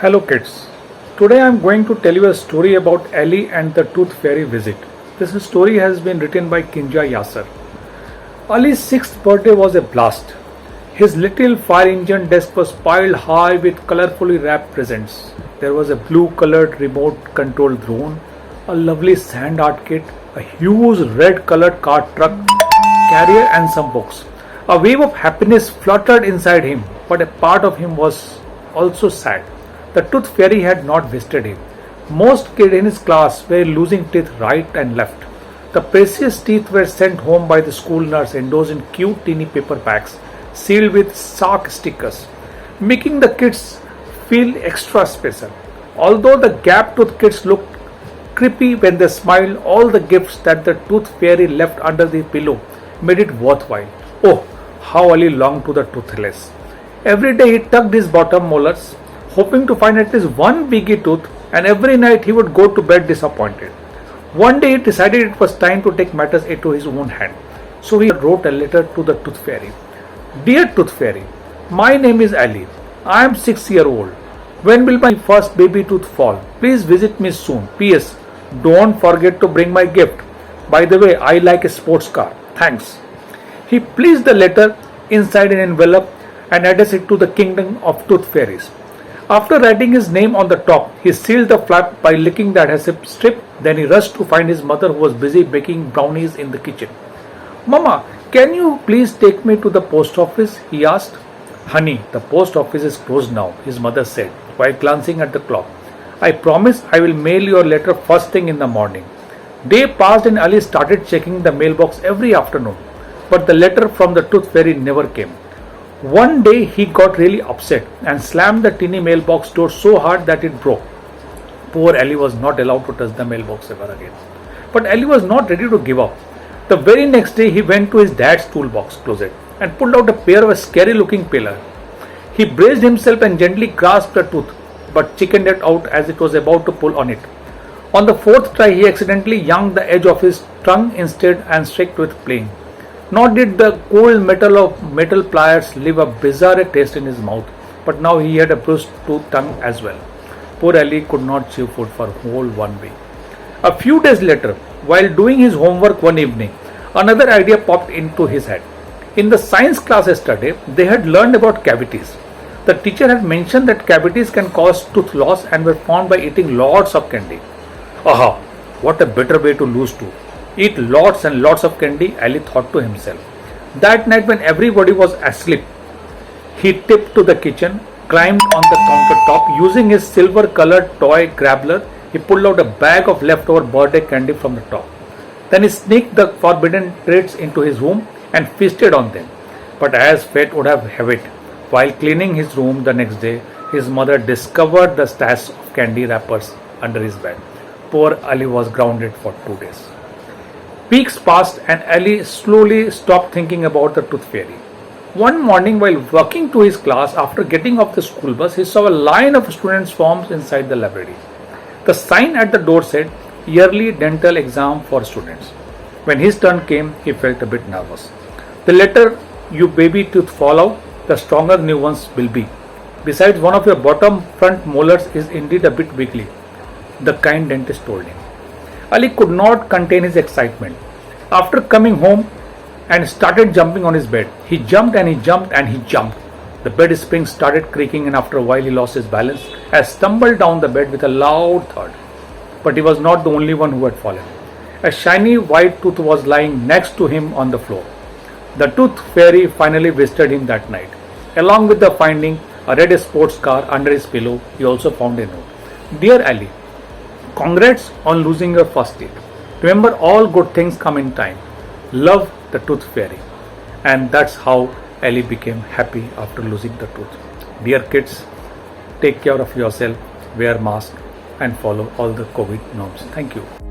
Hello kids. Today I am going to tell you a story about Ellie and the Tooth Fairy visit. This story has been written by Kinza Yasar. Ali's 6th birthday was a blast. His little fire engine desk was piled high with colorfully wrapped presents. There was a blue colored remote controlled drone, a lovely sand art kit, a huge red colored cart truck, carrier and some books. A wave of happiness fluttered inside him, but a part of him was also sad. The Tooth Fairy had not visited him. Most kids in his class were losing teeth right and left. The precious teeth were sent home by the school nurse endorsed in cute teeny paper packs sealed with sock stickers, making the kids feel extra special. Although the gap tooth kids looked creepy when they smiled, all the gifts that the Tooth Fairy left under the pillow made it worthwhile. Oh, how Ali longed to the toothless. Every day he tugged his bottom molars, hoping to find at least one biggie tooth, and every night he would go to bed disappointed. One day he decided it was time to take matters into his own hand. So he wrote a letter to the Tooth Fairy. Dear Tooth Fairy, my name is Ali. I am 6-year-old. When will my first baby tooth fall? Please visit me soon. P.S. Don't forget to bring my gift. By the way, I like a sports car. Thanks. He placed the letter inside an envelope and addressed it to the kingdom of tooth fairies. After writing his name on the top, he sealed the flap by licking the adhesive strip. Then he rushed to find his mother, who was busy baking brownies in the kitchen. Mama, can you please take me to the post office? He asked. Honey, the post office is closed now, his mother said, while glancing at the clock. I promise I will mail your letter first thing in the morning. Day passed and Ali started checking the mailbox every afternoon, but the letter from the Tooth Fairy never came. One day he got really upset and slammed the tiny mailbox door so hard that it broke. Poor Ali was not allowed to touch the mailbox ever again. But Ali was not ready to give up. The very next day he went to his dad's toolbox closet and pulled out a pair of a scary looking pillar. He braced himself and gently grasped the tooth, but chickened it out as it was about to pull on it. On the 4th try he accidentally yanked the edge of his tongue instead and shrieked with pain. Nor did the cold metal of metal pliers leave a bizarre taste in his mouth, but now he had a bruised tongue as well. Poor Ali could not chew food for a whole 1 week. A few days later, while doing his homework one evening, another idea popped into his head. In the science class yesterday, they had learned about cavities. The teacher had mentioned that cavities can cause tooth loss and were found by eating lots of candy. Aha! What a better way to lose tooth. Eat lots and lots of candy, Ali thought to himself. That night when everybody was asleep, he tipped to the kitchen, climbed on the countertop. Using his silver-colored toy grabbler, he pulled out a bag of leftover birthday candy from the top. Then he sneaked the forbidden treats into his room and feasted on them. But as fate would have it, while cleaning his room the next day, his mother discovered the stash of candy wrappers under his bed. Poor Ali was grounded for 2 days. Weeks passed and Ali slowly stopped thinking about the Tooth Fairy. One morning while walking to his class after getting off the school bus, he saw a line of students' forms inside the library. The sign at the door said, Yearly Dental Exam for Students. When his turn came, he felt a bit nervous. The later your baby tooth fall out, the stronger new ones will be. Besides, one of your bottom front molars is indeed a bit wiggly, the kind dentist told him. Ali could not contain his excitement. After coming home and started jumping on his bed, he jumped and he jumped and he jumped. The bed springs started creaking and after a while he lost his balance and stumbled down the bed with a loud thud. But he was not the only one who had fallen. A shiny white tooth was lying next to him on the floor. The Tooth Fairy finally visited him that night. Along with the finding a red sports car under his pillow, he also found a note. Dear Ali, congrats on losing your first teeth. Remember, all good things come in time. Love, the Tooth Fairy. And that's how Ali became happy after losing the tooth. Dear kids, take care of yourself, wear mask and follow all the COVID norms. Thank you.